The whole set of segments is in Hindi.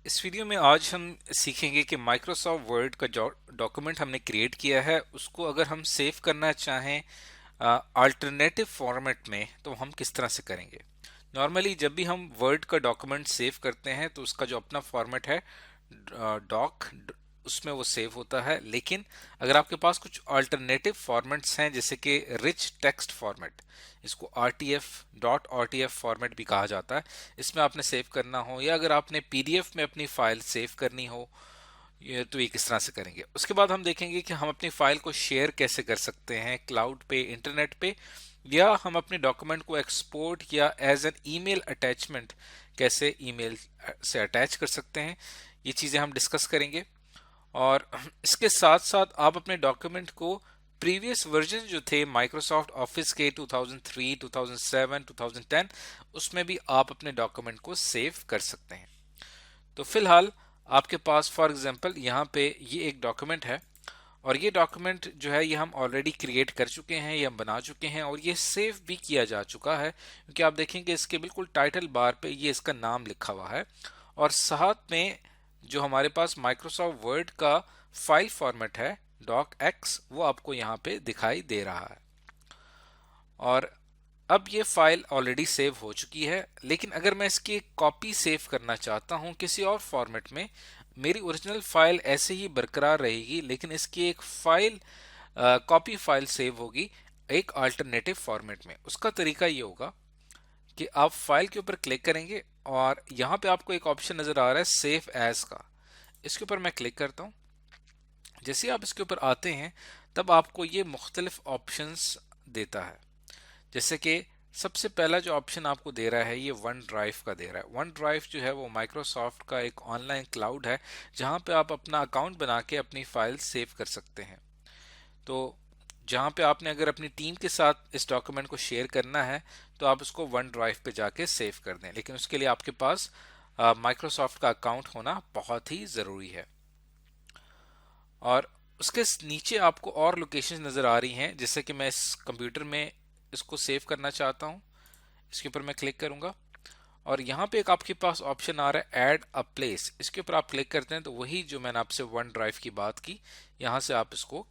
इस वीडियो में आज हम सीखेंगे कि माइक्रोसॉफ्ट वर्ड का जो डॉक्यूमेंट हमने क्रिएट किया है उसको अगर हम सेव करना चाहें अल्टरनेटिव फॉर्मेट में तो हम किस तरह से करेंगे। नॉर्मली जब भी हम वर्ड का डॉक्यूमेंट सेव करते हैं तो उसका जो अपना फॉर्मेट है डॉक, उसमें वो सेव होता है। लेकिन अगर आपके पास कुछ अल्टरनेटिव फॉर्मेट्स हैं जैसे कि रिच टेक्स्ट फॉर्मेट, इसको RTF डॉट RTF फॉर्मेट भी कहा जाता है, इसमें आपने सेव करना हो या अगर आपने PDF में अपनी फाइल सेव करनी हो ये तो ये किस तरह से करेंगे। उसके बाद हम देखेंगे कि हम अपनी फाइल को शेयर कैसे कर सकते हैं क्लाउड पे, इंटरनेट पे, या हम अपने डॉक्यूमेंट को एक्सपोर्ट या एज एन ईमेल अटैचमेंट कैसे ईमेल से अटैच कर सकते हैं। ये चीज़ें हम डिस्कस करेंगे। और इसके साथ साथ आप अपने डॉक्यूमेंट को प्रीवियस वर्जन जो थे माइक्रोसॉफ्ट ऑफिस के 2003, 2007, 2010, उसमें भी आप अपने डॉक्यूमेंट को सेव कर सकते हैं। तो फिलहाल आपके पास फॉर एग्जांपल यहाँ पे ये एक डॉक्यूमेंट है और ये डॉक्यूमेंट जो है ये हम ऑलरेडी क्रिएट कर चुके हैं, ये हम बना चुके हैं और ये सेव भी किया जा चुका है, क्योंकि आप देखेंगे इसके बिल्कुल टाइटल बार पे ये इसका नाम लिखा हुआ है और साथ में जो हमारे पास माइक्रोसॉफ्ट वर्ड का फाइल फॉर्मेट है डॉक एक्स वो आपको यहाँ पे दिखाई दे रहा है। और अब ये फाइल ऑलरेडी सेव हो चुकी है, लेकिन अगर मैं इसकी एक कॉपी सेव करना चाहता हूं किसी और फॉर्मेट में, मेरी ओरिजिनल फाइल ऐसे ही बरकरार रहेगी लेकिन इसकी एक फाइल कॉपी फाइल सेव होगी एक अल्टरनेटिव फॉर्मेट में। उसका तरीका ये होगा कि आप फाइल के ऊपर क्लिक करेंगे और यहाँ पे आपको एक ऑप्शन नजर आ रहा है सेव एज का, इसके ऊपर मैं क्लिक करता हूँ। जैसे आप इसके ऊपर आते हैं तब आपको ये मुख्तलिफ ऑप्शंस देता है, जैसे कि सबसे पहला जो ऑप्शन आपको दे रहा है ये वन ड्राइव का दे रहा है। वन ड्राइव जो है वो माइक्रोसॉफ्ट का एक ऑनलाइन क्लाउड है जहां पे आप अपना अकाउंट बना के अपनी फाइल सेव कर सकते हैं। तो जहां पे आपने अगर अपनी टीम के साथ इस डॉक्यूमेंट को शेयर करना है तो आप उसको वन ड्राइव पे जाके सेव कर दें, लेकिन उसके लिए आपके पास माइक्रोसॉफ्ट का अकाउंट होना बहुत ही ज़रूरी है। और उसके नीचे आपको और लोकेशन नज़र आ रही हैं, जैसे कि मैं इस कंप्यूटर में इसको सेव करना चाहता हूं, इसके ऊपर मैं क्लिक करूंगा और यहाँ पे एक आपके पास ऑप्शन आ रहा है ऐड अ प्लेस, इसके ऊपर आप क्लिक करते हैं तो वही जो मैंने आपसे वन ड्राइव की बात की यहाँ से आप इसको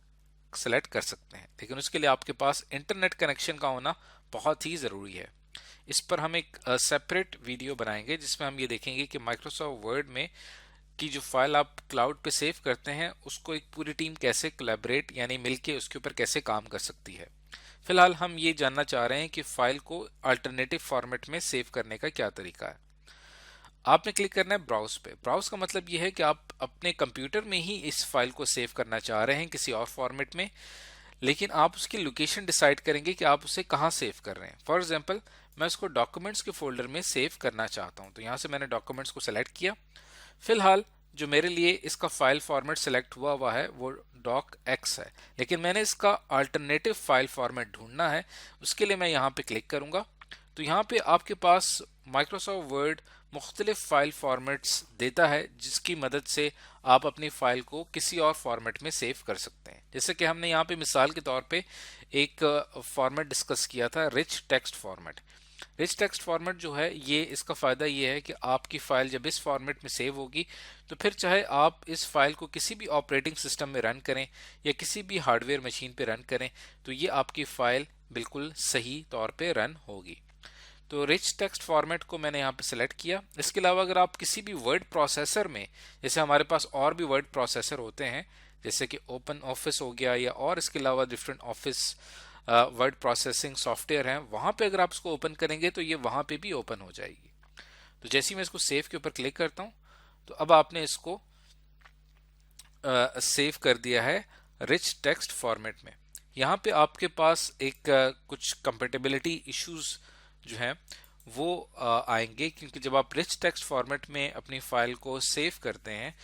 सेलेक्ट कर सकते हैं। लेकिन उसके लिए आपके पास इंटरनेट कनेक्शन का होना बहुत ही ज़रूरी है। इस पर हम एक सेपरेट वीडियो बनाएंगे जिसमें हम ये देखेंगे कि माइक्रोसॉफ्ट वर्ड में की जो फाइल आप क्लाउड पे सेव करते हैं उसको एक पूरी टीम कैसे कोलैबोरेट यानी मिलके उसके ऊपर कैसे काम कर सकती है। फिलहाल हम ये जानना चाह रहे हैं कि फाइल को अल्टरनेटिव फॉर्मेट में सेव करने का क्या तरीका है। आपने क्लिक करना है ब्राउज पे। ब्राउज का मतलब ये है कि आप अपने कंप्यूटर में ही इस फाइल को सेव करना चाह रहे हैं किसी और फॉर्मेट में, लेकिन आप उसकी लोकेशन डिसाइड करेंगे कि आप उसे कहाँ सेव कर रहे हैं। फॉर एग्जाम्पल मैं उसको डॉक्यूमेंट्स के फोल्डर में सेव करना चाहता हूँ, तो यहाँ से मैंने डॉक्यूमेंट्स को सेलेक्ट किया। फिलहाल जो मेरे लिए इसका फाइल फॉर्मेट सेलेक्ट हुआ हुआ है वो डॉक एक्स है, लेकिन मैंने इसका अल्टरनेटिव फाइल फॉर्मेट ढूंढना है। उसके लिए मैं यहाँ पे क्लिक करूंगा तो यहाँ पे आपके पास माइक्रोसॉफ्ट वर्ड मुख्तलिफ फाइल फॉर्मेट्स देता है जिसकी मदद से आप अपनी फाइल को किसी और फॉर्मेट में सेव कर सकते हैं। जैसे कि हमने यहाँ पे मिसाल के तौर पे एक फॉर्मेट डिस्कस किया था rich text format. Rich text format जो है ये इसका फ़ायदा ये है कि आपकी फ़ाइल जब इस फॉर्मेट में सेव होगी तो फिर चाहे आप इस फाइल को किसी भी ऑपरेटिंग सिस्टम में रन करें या किसी भी हार्डवेयर मशीन पे रन करें तो ये आपकी फ़ाइल बिल्कुल सही तौर पे रन होगी। तो रिच टेक्स्ट फॉर्मेट को मैंने यहाँ पे सेलेक्ट किया। इसके अलावा अगर आप किसी भी वर्ड प्रोसेसर में, जैसे हमारे पास और भी वर्ड प्रोसेसर होते हैं जैसे कि ओपन ऑफिस हो गया या और इसके अलावा different office word processing software हैं, वहां पे अगर आप इसको ओपन करेंगे तो ये वहां पे भी ओपन हो जाएगी। तो जैसे ही मैं इसको सेव के ऊपर क्लिक करता हूं तो अब आपने इसको सेव कर दिया है रिच टेक्स्ट फॉर्मेट में। यहाँ पे आपके पास एक कुछ कंपेटेबिलिटी इश्यूज जो हैं वो आएंगे, क्योंकि जब आप रिच टेक्स्ट फॉर्मेट में अपनी फाइल को सेव करते हैं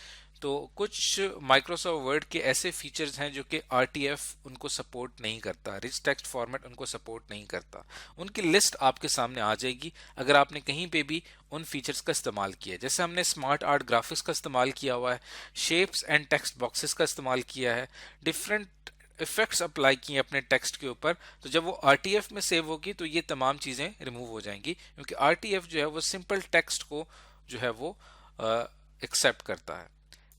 तो कुछ माइक्रोसॉफ्ट वर्ड के ऐसे फीचर्स हैं जो कि RTF उनको सपोर्ट नहीं करता, रिच टेक्स्ट फॉर्मेट उनको सपोर्ट नहीं करता। उनकी लिस्ट आपके सामने आ जाएगी अगर आपने कहीं पे भी उन फीचर्स का इस्तेमाल किया। जैसे हमने स्मार्ट आर्ट ग्राफिक्स का इस्तेमाल किया हुआ है, शेप्स एंड टेक्स्ट बॉक्सेस का इस्तेमाल किया है, डिफरेंट इफेक्ट्स अप्लाई किए अपने टेक्स्ट के ऊपर, तो जब वो RTF में सेव होगी तो ये तमाम चीज़ें रिमूव हो जाएंगी, क्योंकि RTF जो है वो सिंपल टेक्स्ट को जो है वो एक्सेप्ट करता है।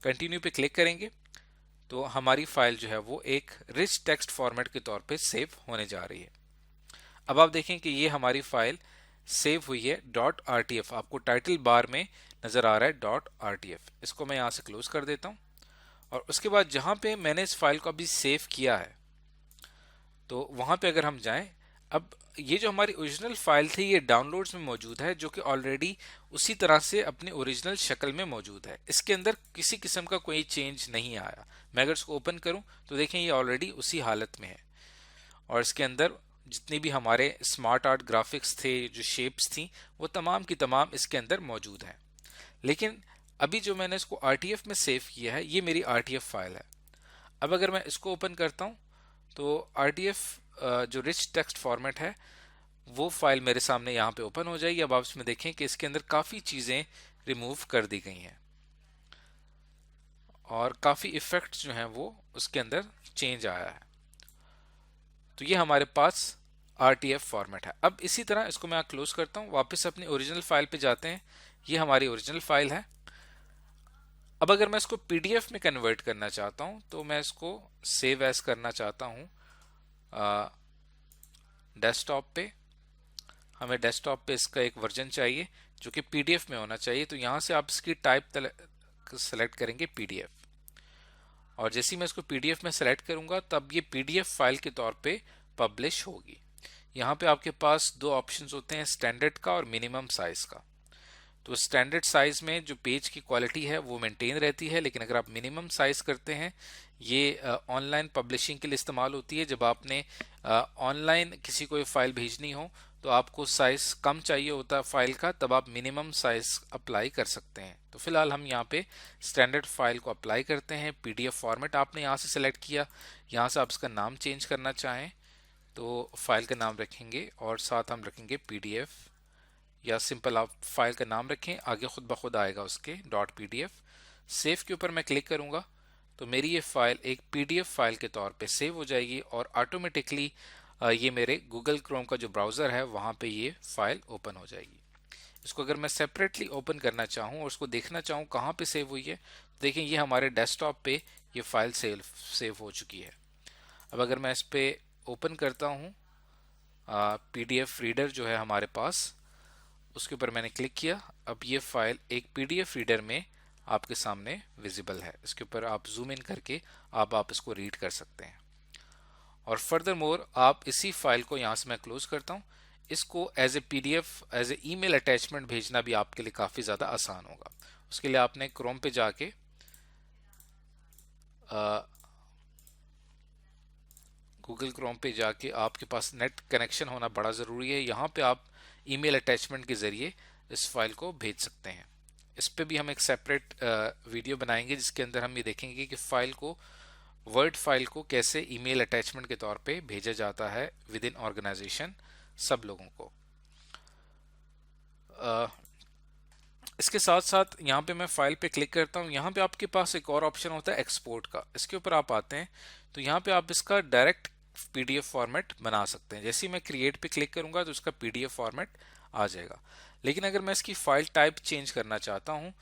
कंटिन्यू पे क्लिक करेंगे तो हमारी फाइल जो है वो एक रिच टेक्स्ट फॉर्मेट के तौर पे सेव होने जा रही है। अब आप देखें कि ये हमारी फाइल सेव हुई है .rtf, आपको टाइटल बार में नजर आ रहा है .rtf। इसको मैं यहां से क्लोज कर देता हूं और उसके बाद जहां पे मैंने इस फाइल को अभी सेव किया है तो वहां पे अगर हम जाएं, अब ये जो हमारी ओरिजिनल फाइल थी ये डाउनलोड्स में मौजूद है, जो कि ऑलरेडी उसी तरह से अपनी ओरिजिनल शक्ल में मौजूद है। इसके अंदर किसी किस्म का कोई चेंज नहीं आया। मैं अगर इसको ओपन करूं तो देखें ये ऑलरेडी उसी हालत में है और इसके अंदर जितनी भी हमारे स्मार्ट आर्ट ग्राफिक्स थे, जो शेप्स थी, वो तमाम की तमाम इसके अंदर मौजूद हैं। लेकिन अभी जो मैंने इसको RTF में सेव किया है ये मेरी RTF फाइल है। अब अगर मैं इसको ओपन करता हूं तो RTF जो रिच टेक्स्ट फॉर्मेट है वो फाइल मेरे सामने यहाँ पे ओपन हो जाएगी। अब आप इसमें देखें कि इसके अंदर काफ़ी चीज़ें रिमूव कर दी गई हैं और काफ़ी इफेक्ट्स जो हैं वो उसके अंदर चेंज आया है। तो ये हमारे पास RTF फॉर्मेट है। अब इसी तरह इसको मैं क्लोज करता हूँ, वापस अपनी ओरिजिनल फाइल पे जाते हैं। ये हमारी ओरिजिनल फाइल है। अब अगर मैं इसको PDF में कन्वर्ट करना चाहता हूँ तो मैं इसको सेव एज करना चाहता हूँ डेस्कटॉप पे। हमें डेस्कटॉप पे इसका एक वर्जन चाहिए जो कि PDF में होना चाहिए। तो यहाँ से आप इसकी टाइप सेलेक्ट करेंगे PDF, और जैसे ही मैं इसको PDF में सेलेक्ट करूंगा तब ये PDF फाइल के तौर पे पब्लिश होगी। यहाँ पे आपके पास दो ऑप्शंस होते हैं, स्टैंडर्ड का और मिनिमम साइज का। तो स्टैंडर्ड साइज में जो पेज की क्वालिटी है वो मेंटेन रहती है, लेकिन अगर आप मिनिमम साइज करते हैं, ये ऑनलाइन पब्लिशिंग के लिए इस्तेमाल होती है। जब आपने ऑनलाइन किसी को फाइल भेजनी हो तो आपको साइज कम चाहिए होता है फाइल का, तब आप मिनिमम साइज अप्लाई कर सकते हैं। तो फिलहाल हम यहाँ पे स्टैंडर्ड फाइल को अप्लाई करते हैं। PDF फॉर्मेट आपने यहाँ से सेलेक्ट किया, यहाँ से आप इसका नाम चेंज करना चाहें तो फाइल का नाम रखेंगे और साथ हम रखेंगे PDF, या सिंपल आप फाइल का नाम रखें, आगे खुद ब खुद आएगा उसके .pdf। सेव के ऊपर मैं क्लिक करूंगा तो मेरी ये फाइल एक PDF फाइल के तौर पे सेव हो जाएगी और ऑटोमेटिकली ये मेरे गूगल क्रोम का जो ब्राउज़र है वहाँ पे ये फाइल ओपन हो जाएगी। इसको अगर मैं सेपरेटली ओपन करना चाहूँ और उसको देखना चाहूँ कहाँ पे सेव हुई है, तो देखें ये हमारे डेस्कटॉप पे ये फाइल सेव हो चुकी है। अब अगर मैं इस पे ओपन करता हूँ PDF रीडर जो है हमारे पास, उसके ऊपर मैंने क्लिक किया। अब ये फाइल एक PDF रीडर में आपके सामने विजिबल है। इसके ऊपर आप जूम इन करके आप इसको रीड कर सकते हैं। और फर्दर मोर आप इसी फाइल को, यहाँ से मैं क्लोज करता हूँ, इसको as a PDF as a email attachment भेजना भी आपके लिए काफ़ी ज़्यादा आसान होगा। उसके लिए आपने क्रोम पे जाके गूगल क्रोम पे जाके आपके पास नेट कनेक्शन होना बड़ा ज़रूरी है। यहाँ पे आप ईमेल अटैचमेंट के ज़रिए इस फाइल को भेज सकते हैं। इस पे भी हम एक सेपरेट वीडियो बनाएंगे जिसके अंदर हम ये देखेंगे कि फाइल को, वर्ड फाइल को कैसे ईमेल अटैचमेंट के तौर पे भेजा जाता है विद इन ऑर्गेनाइजेशन सब लोगों को। इसके साथ साथ यहाँ पे मैं फाइल पे क्लिक करता हूँ। यहाँ पे आपके पास एक और ऑप्शन होता है एक्सपोर्ट का। इसके ऊपर आप आते हैं तो यहाँ पे आप इसका डायरेक्ट PDF फॉर्मेट बना सकते हैं। जैसे ही मैं क्रिएट पे क्लिक करूंगा तो इसका PDF फॉर्मेट आ जाएगा। लेकिन अगर मैं इसकी फाइल टाइप चेंज करना चाहता हूँ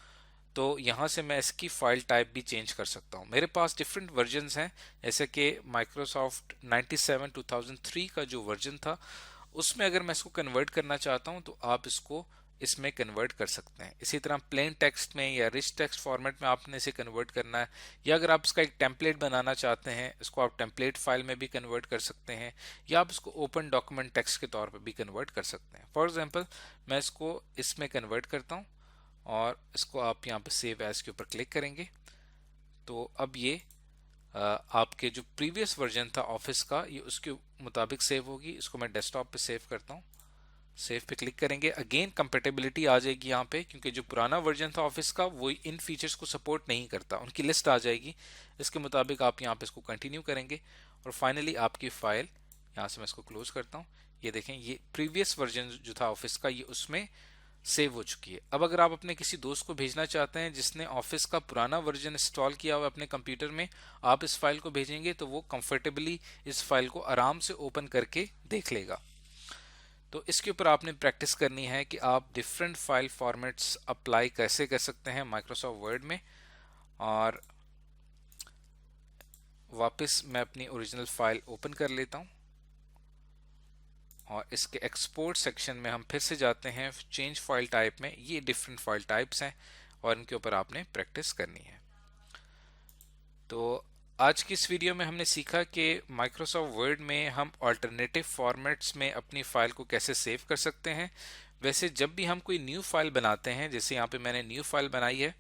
तो यहाँ से मैं इसकी फाइल टाइप भी चेंज कर सकता हूँ। मेरे पास डिफरेंट वर्जन्स हैं, जैसे कि माइक्रोसॉफ्ट 97 2003 का जो वर्जन था उसमें अगर मैं इसको कन्वर्ट करना चाहता हूँ तो आप इसको इसमें कन्वर्ट कर सकते हैं। इसी तरह प्लेन टेक्स्ट में या रिच टेक्स्ट फॉर्मेट में आपने इसे कन्वर्ट करना है, या अगर आप इसका एक टेम्पलेट बनाना चाहते हैं इसको आप टेम्पलेट फाइल में भी कन्वर्ट कर सकते हैं, या आप इसको ओपन डॉक्यूमेंट टेक्स्ट के तौर पर भी कन्वर्ट कर सकते हैं। फॉर एग्जाम्पल मैं इसको इसमें कन्वर्ट करता हूँ और इसको आप यहाँ पे सेव एज के ऊपर क्लिक करेंगे तो अब ये आपके जो प्रीवियस वर्जन था ऑफिस का ये उसके मुताबिक सेव होगी। इसको मैं डेस्कटॉप पे सेव करता हूँ, सेव पे क्लिक करेंगे, अगेन कंपेटेबिलिटी आ जाएगी यहाँ पे, क्योंकि जो पुराना वर्जन था ऑफिस का वो इन फीचर्स को सपोर्ट नहीं करता, उनकी लिस्ट आ जाएगी। इसके मुताबिक आप यहाँ पे इसको कंटिन्यू करेंगे और फाइनली आपकी फाइल, यहाँ से मैं इसको क्लोज करता हूँ, ये देखें ये प्रीवियस वर्जन जो था ऑफिस का ये उसमें सेव हो चुकी है। अब अगर आप अपने किसी दोस्त को भेजना चाहते हैं जिसने ऑफिस का पुराना वर्जन इंस्टॉल किया हुआ अपने कंप्यूटर में, आप इस फाइल को भेजेंगे तो वो कंफर्टेबली इस फाइल को आराम से ओपन करके देख लेगा। तो इसके ऊपर आपने प्रैक्टिस करनी है कि आप डिफरेंट फाइल फॉर्मेट्स अप्लाई कैसे कर सकते हैं माइक्रोसॉफ्ट वर्ड में। और वापस मैं अपनी ओरिजिनल फाइल ओपन कर लेता हूं और इसके एक्सपोर्ट सेक्शन में हम फिर से जाते हैं चेंज फाइल टाइप में। ये डिफरेंट फाइल टाइप्स हैं और इनके ऊपर आपने प्रैक्टिस करनी है। तो आज की इस वीडियो में हमने सीखा कि माइक्रोसॉफ्ट वर्ड में हम अल्टरनेटिव फॉर्मेट्स में अपनी फाइल को कैसे सेव कर सकते हैं। वैसे जब भी हम कोई न्यू फाइल बनाते हैं, जैसे यहाँ पे मैंने न्यू फाइल बनाई है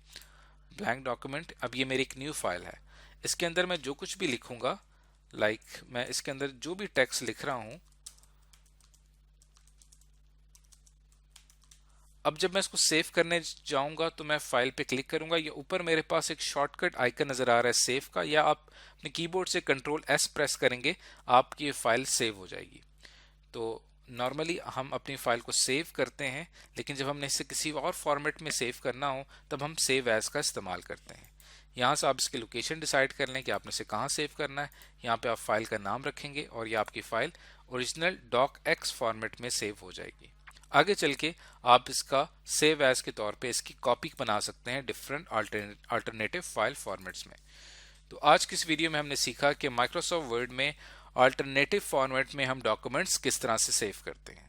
ब्लैंक डॉक्यूमेंट, अब ये मेरी एक न्यू फाइल है। इसके अंदर मैं जो कुछ भी लिखूंगा, मैं इसके अंदर जो भी टेक्स्ट लिख रहा हूं, अब जब मैं इसको सेव करने जाऊंगा तो मैं फाइल पे क्लिक करूंगा, या ऊपर मेरे पास एक शॉर्टकट आइकन नजर आ रहा है सेव का, या आप अपने कीबोर्ड से कंट्रोल एस प्रेस करेंगे, आपकी ये फाइल सेव हो जाएगी। तो नॉर्मली हम अपनी फाइल को सेव करते हैं, लेकिन जब हमने इसे किसी और फॉर्मेट में सेव करना हो तब हम सेव एज का इस्तेमाल करते हैं। यहाँ से आप इसकी लोकेशन डिसाइड कर लें कि आपने इसे कहाँ सेव करना है। यहाँ पे आप फाइल का नाम रखेंगे और ये आपकी file original doc x format में सेव हो जाएगी। आगे चल के आप इसका सेव एज के तौर पे इसकी कॉपी बना सकते हैं डिफरेंट अल्टरनेटिव फाइल फॉर्मेट्स में। तो आज की इस वीडियो में हमने सीखा कि माइक्रोसॉफ्ट वर्ड में अल्टरनेटिव फॉर्मेट में हम डॉक्यूमेंट्स किस तरह से सेव करते हैं।